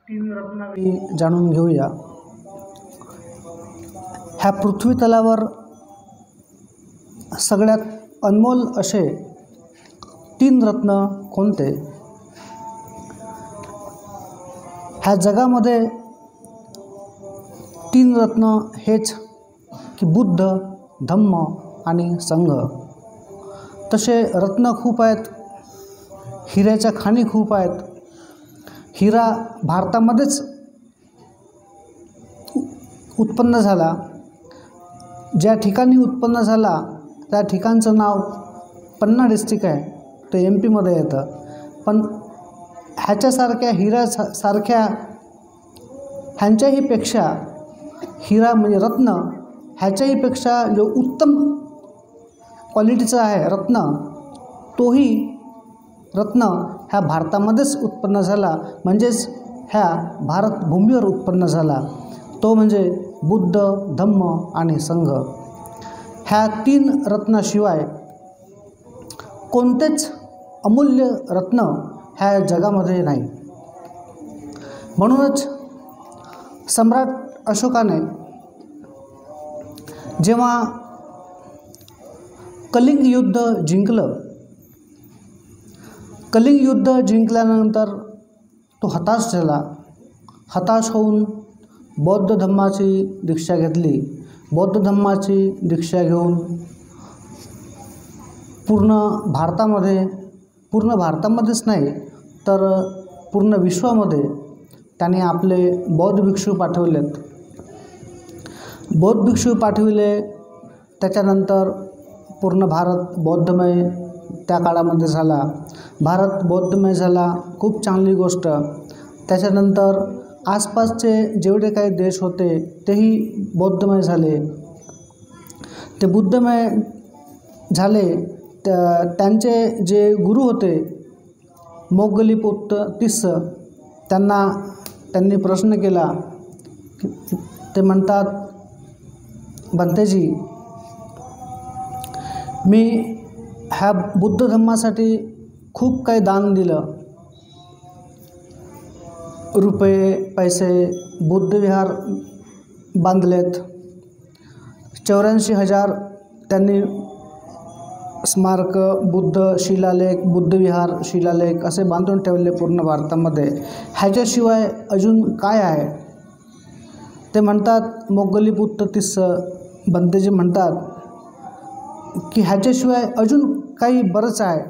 तीन रत्नाविषयी जाणून घेऊया। ह्या पृथ्वी तलावर सगळ्यात अनमोल असे तीन रत्न कोणते? ह्या जगामध्ये तीन रत्न हेच की बुद्ध, धम्म आणि संघ। तसे रत्न खूप आहेत, हिऱ्याच्या खाणी खूप आहेत। हिरा भारतामध्येच उत्पन्न झाला, ज्या ठिकाणी उत्पन्न झाला त्या ठिकाणचं नाव पन्ना डिस्ट्रिक्ट आहे, ते MP मध्ये येतं। पण ह्याच्यासारख्या हिऱ्यासारख्या ह्यांच्याही पेक्षा हिरा म्हणजे रत्न ह्याच्याहीपेक्षा जो उत्तम क्वालिटीचा आहे रत्न, तोही रत्न ह्या भारतामध्येच उत्पन्न झाला, म्हणजेच ह्या भारत भूमीवर उत्पन्न झाला। तो म्हणजे बुद्ध, धम्म आणि संघ। ह्या तीन रत्नाशिवाय कोणतेच अमूल्य रत्न ह्या जगामध्ये नाही। म्हणूनच सम्राट अशोकाने जेव्हा कलिंग युद्ध जिंकलं, कलिंग युद्ध जिंकल्यानंतर तो हताश झाला। हताश होऊन बौद्ध धम्माची दीक्षा घेतली। बौद्ध धम्माची दीक्षा घेऊन पूर्ण भारतामध्येच नाही तर पूर्ण विश्वामध्ये त्याने आपले बौद्ध भिक्षू पाठवलेत। बौद्ध भिक्षू पाठविले, त्याच्यानंतर पूर्ण भारत बौद्धमय त्या काळामध्ये झाला। भारत बौद्धमय झाला, खूप चांगली गोष्ट। त्याच्यानंतर आसपासचे जेवढे काही देश होते तेही बौद्धमय झाले। ते बुद्धमय झाले, त्यांचे जे गुरु होते मोग्गलीपुत्र तिस्स, त्यांनी प्रश्न केला। ते म्हणतात, भंतेजी, मी ह्या बुद्ध धम्मासाठी खूप काही दान दिलं, रुपये पैसे, बुद्धविहार बांधलेत, 84,000 त्यांनी स्मारक, बुद्ध शिलालेख, बुद्धविहार शिलालेख असे बांधून ठेवले पूर्ण भारतामध्ये। ह्याच्याशिवाय अजून काय आहे? ते म्हणतात, मोग्गलीपुत्र तिस्स भंतेजी म्हणतात की ह्याच्याशिवाय अजून काही बरंच आहे,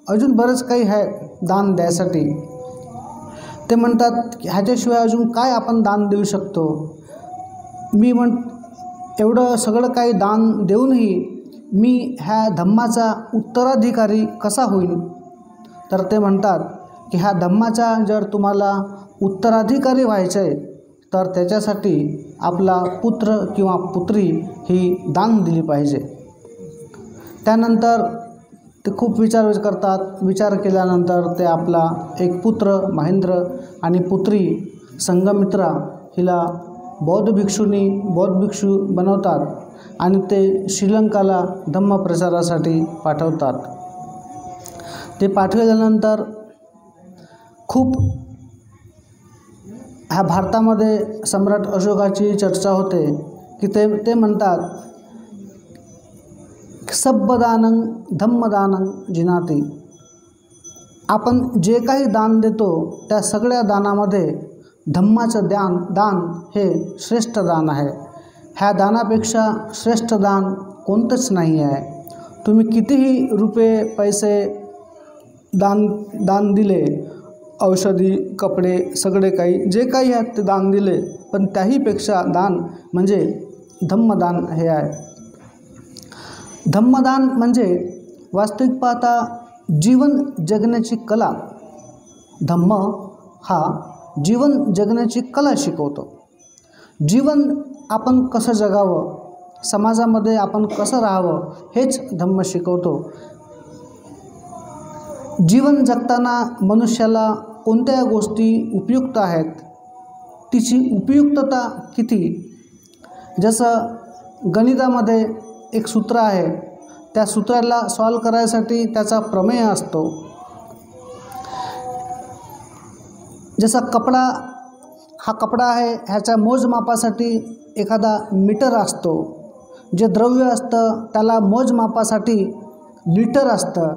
अजून बरंच काही आहे दान द्यायसाठी। ते म्हणतात की ह्याच्याशिवाय अजून काय आपण दान देऊ शकतो? मी एवढं सगळं काही दान देऊनही मी ह्या धम्माचा उत्तराधिकारी कसा होईन? तर ते म्हणतात की ह्या धम्माचा जर तुम्हाला उत्तराधिकारी व्हायचं आहे तर त्याच्यासाठी आपला पुत्र किंवा पुत्री ही दान दिली पाहिजे। त्यानंतर ते खूप विचार करतात। विचार केल्यानंतर ते आपला एक पुत्र महेंद्र आणि पुत्री संघमित्रा हिला बौद्ध भिक्षू बनवतात आणि ते श्रीलंकाला धम्म प्रचारासाठी पाठवतात। ते पाठवल्यानंतर खूप ह्या भारतामध्ये सम्राट अशोकाची चर्चा होते की ते म्हणतात, सब्बदानं धम्मदानं जिनाती। आपण जे काही दान देतो त्या सगळ्या दानामध्ये धम्माचं दान हे श्रेष्ठ दान आहे। ह्या दानापेक्षा श्रेष्ठ दान कोणतंच नाही आहे। तुम्ही कितीही रुपये पैसे दान दिले, औषधी, कपडे, सगळे काही जे काही आहेत ते दान दिले, पण त्याहीपेक्षा दान म्हणजे धम्मदान हे आहे। धम्मदान म्हणजे वास्तविक पाहता जीवन जगण्याची कला। धम्म हा जीवन जगण्याची कला शिकवतो। जीवन आपण कसं जगावं, समाजामध्ये आपण कसं राहावं हेच धम्म शिकवतो। जीवन जगताना मनुष्याला कोणत्या गोष्टी उपयुक्त आहेत, तिची उपयुक्तता किती। जसं गणितामध्ये एक सूत्र आहे, त्या सूत्राला सॉल्व करायसाठी त्याचा प्रमेय असतो। जसा कपडा हा कपडा आहे, ह्याच्या मोजमापासाठी एखादा मीटर असतो. जे द्रव्य असतं त्याला मोजमापासाठी लिटर असतं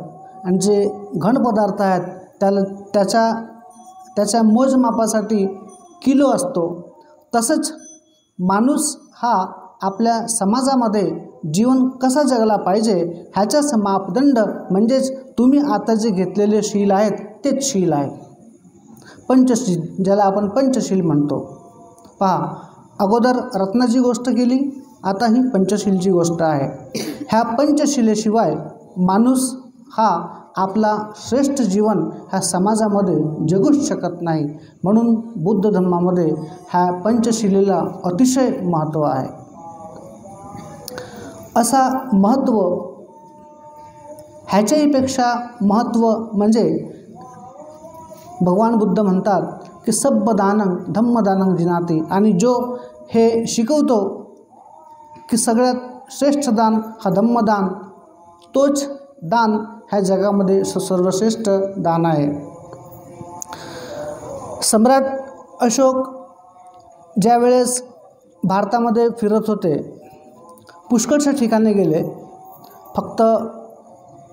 आणि जे घन पदार्थ आहेत त्याला त्याच्या मोजमापासाठी किलो असतो. तसंच माणूस हा आपल्या समाजामध्ये जीवन कसं जगला पाहिजे ह्याचाच मापदंड म्हणजेच तुम्ही आता जे घेतलेले शील आहेत तेच शील आहे. पंचशील, ज्याला आपण पंचशील म्हणतो. पहा, अगोदर रत्नाची गोष्ट केली, आता ही पंचशीलची गोष्ट आहे. ह्या पंचशिलेशिवाय माणूस हा आपला श्रेष्ठ जीवन ह्या समाजामध्ये जगूच शकत नाही. म्हणून बुद्ध धर्मामध्ये ह्या पंचशिलेला अतिशय महत्त्व आहे. असा महत्त्व, ह्याच्याहीपेक्षा महत्त्व म्हणजे भगवान बुद्ध म्हणतात की सब्बदानं धम्मदानं जिनाती. आणि जो हे शिकवतो की सगळ्यात श्रेष्ठ दान हा धम्मदान, तोच दान ह्या जगामध्ये सर्वश्रेष्ठ दान आहे. सम्राट अशोक ज्यावेळेस भारतामध्ये फिरत होते, पुष्कळशा ठिकाणी गेले. फक्त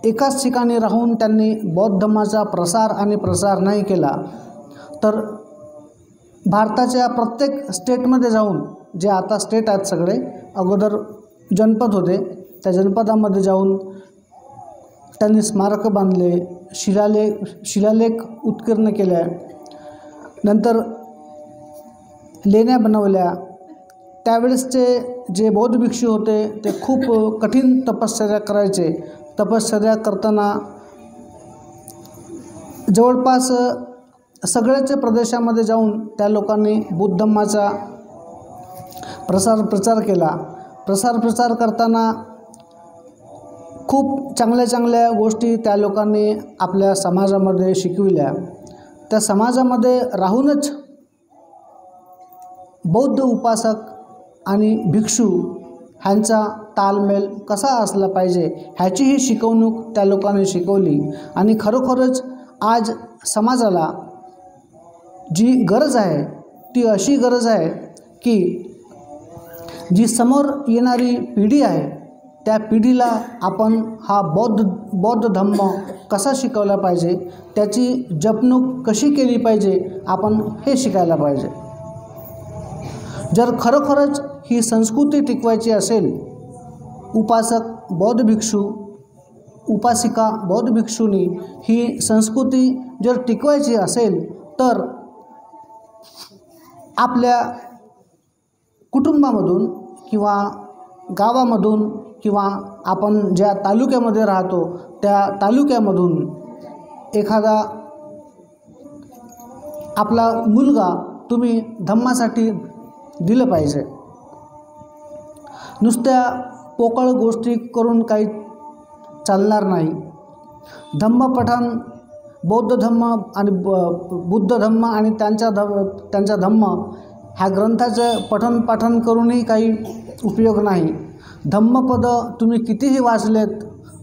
एकाच ठिकाणी राहून त्यांनी बौद्ध धर्माचा प्रसार नाही केला, तर भारताच्या प्रत्येक स्टेटमध्ये जाऊन, जे आता स्टेट आहेत सगळे, अगोदर जनपद होते, त्या जनपदामध्ये जाऊन त्यांनी स्मारकं बांधले, शिलालेख उत्कीर्ण केल्या, नंतर लेण्या बनवल्या. त्यावेळेसचे जे बौद्ध भिक्षू होते ते खूप कठीण तपश्चर्या करायचे. तपश्चर्या करताना जवळपास सगळ्याच प्रदेशामध्ये जाऊन त्या लोकांनी बुद्ध धर्माचा प्रचार केला. प्रचार करताना खूप चांगल्या गोष्टी त्या लोकांनी आपल्या समाजामध्ये शिकविल्या. त्या समाजामध्ये राहूनच बौद्ध उपासक आणि भिक्षू ह्यांचा ताळमेळ कसा असला पाहिजे ह्याचीही शिकवणूक त्या लोकांनी शिकवली. आणि खरोखरच आज समाजाला जी गरज आहे ती अशी गरज आहे की जी समोर येणारी पिढी आहे त्या पिढीला आपण हा बौद्ध धम्म कसा शिकवला पाहिजे, त्याची जपणूक कशी केली पाहिजे, आपण हे शिकायला पाहिजे. जर खरोखरच ही संस्कृती टिकवायची असेल, उपासक बौद्ध भिक्षू, उपासिका बौद्ध भिक्षुनी ही संस्कृती जर टिकवायची असेल तर आपल्या कुटुंबामधून किंवा गावामधून किंवा आपण ज्या तालुक्यामध्ये राहतो त्या तालुक्यामधून एखादा आपला मुलगा तुम्ही धम्मासाठी दिलं पाहिजे. नुसत्या पोकळ गोष्टी करून काही चालणार नाही. धम्मपठन, बौद्ध धम्म आणि बुद्ध धम्म आणि त्यांचा धम्म ह्या ग्रंथाचं पठन पाठन करूनही काही उपयोग नाही. धम्मपद तुम्ही कितीही वाचलेत,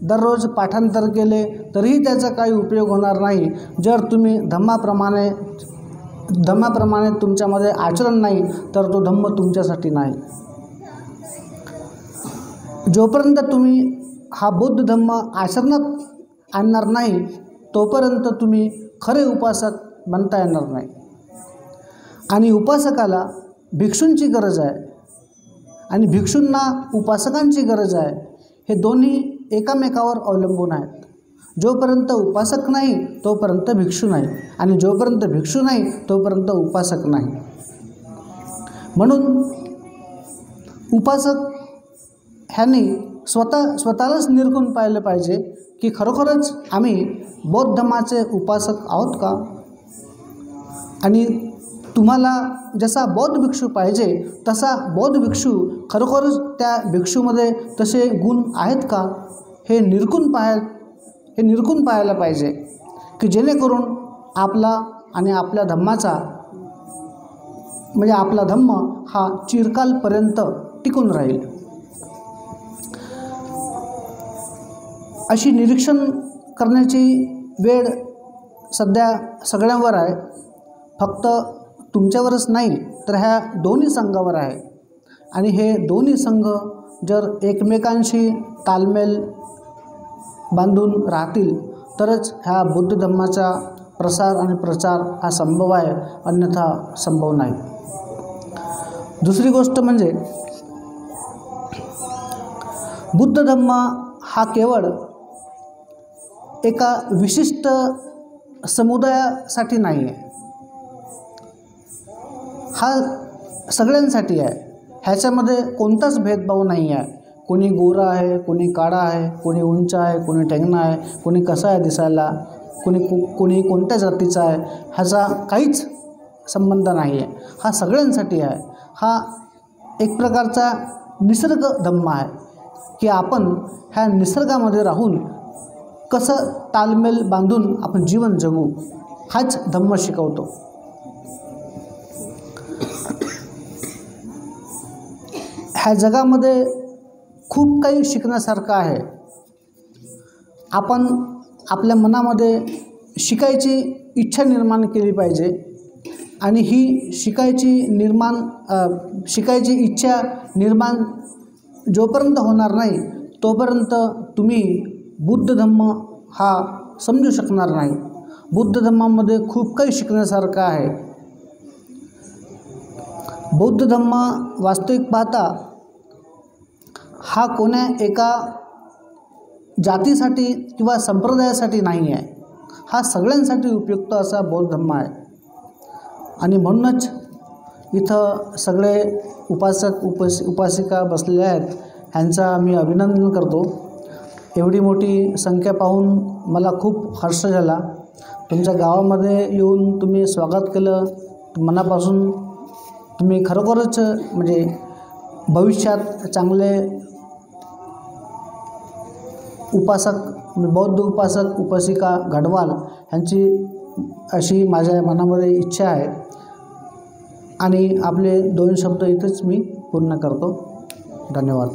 दररोज पाठांतर केले तरीही त्याचा काही उपयोग होणार नाही जर तुम्ही धम्माप्रमाणे तुमच्यामध्ये आचरण नाही तर तो धम्म तुमच्यासाठी नाही. जोपर्यंत तुम्ही हा बुद्ध धम्म आचरणात आणणार नाही तोपर्यंत तुम्ही खरे उपासक बनता येणार नाही. आणि उपासकाला भिक्षूंची गरज आहे आणि भिक्षूंना उपासकांची गरज आहे. हे दोन्ही एकामेकावर अवलंबून आहेत. जोपर्यंत उपासक नाही तोपर्यंत भिक्षू नाही आणि जोपर्यंत भिक्षू नाही तोपर्यंत उपासक नाही. म्हणून उपासक ह्यांनी स्वतःलाच निरखून पाहिलं पाहिजे की खरोखरच आम्ही बौद्ध धर्माचे उपासक आहोत का. आणि तुम्हाला जसा बौद्ध भिक्षू पाहिजे तसा बौद्ध भिक्षू खरोखरच त्या भिक्षूमध्ये तसे गुण आहेत का हे निरखून पाहायला पाहिजे की जेणेकरून आपला आणि आपल्या धम्माचा म्हणजे आपला धम्म हा चिरकालपर्यंत टिकून राहील. अशी निरीक्षण करण्याची वेळ सध्या सगळ्यांवर आहे. फक्त तुमच्यावरच नाही तर ह्या दोन्ही संघावर आहे. आणि हे दोन्ही संघ जर एकमेकांशी ताळमेळ बांधून राहतील तरच ह्या बौद्ध धम्माचा प्रसार आणि प्रचार हा संभव आहे, अन्यथा संभव नाही. दुसरी गोष्ट म्हणजे बुद्ध धम्म हा केवळ एका विशिष्ट समुदायासाठी नाही आहे, हा सगळ्यांसाठी आहे. ह्याच्यामध्ये कोणताच भेदभाव नाही आहे. कोणी गोरा आहे, कोणी काळा आहे, कोणी उंच आहे, कोणी ठेंगणा आहे, कोणी कसा आहे दिसायला, कोणी कोणत्या जातीचा आहे, ह्याचा काहीच संबंध नाही आहे. हा सगळ्यांसाठी आहे. हा एक प्रकारचा निसर्ग धम्म आहे की आपण ह्या निसर्गामध्ये राहून कसं ताळमेळ बांधून आपण जीवन जगू, हाच धम्म शिकवतो. ह्या जगामध्ये खूप काही शिकण्यासारखं आहे. आपण आपल्या मनामध्ये शिकायची इच्छा निर्माण केली पाहिजे आणि ही शिकायची इच्छा निर्माण जोपर्यंत होणार नाही तोपर्यंत तुम्ही बुद्ध धम्म हा समजू शकणार नाही. बुद्ध धम्मामध्ये खूप काही शिकण्यासारखं आहे. बौद्ध धम्म वास्तविक पाहता हा कोण्या एका जातीसाठी किंवा संप्रदायासाठी नाही आहे, हा सगळ्यांसाठी उपयुक्त असा बौद्ध धम्म आहे. आणि म्हणूनच इथं सगळे उपासक उपासिका बसलेले आहेत, ह्यांचा मी अभिनंदन करतो. एवढी मोठी संख्या पाहून मला खूप हर्ष झाला. तुमच्या गावामध्ये येऊन तुम्ही स्वागत केलं, मनापासून तुम्ही खरोखरच म्हणजे भविष्यात चांगले उपासक बौद्ध उपासक उपासिका घडवाल ह्यांची अशी माझ्या मनामध्ये इच्छा आहे. आणि आपले 2 शब्द इथेच मी पूर्ण करतो. धन्यवाद.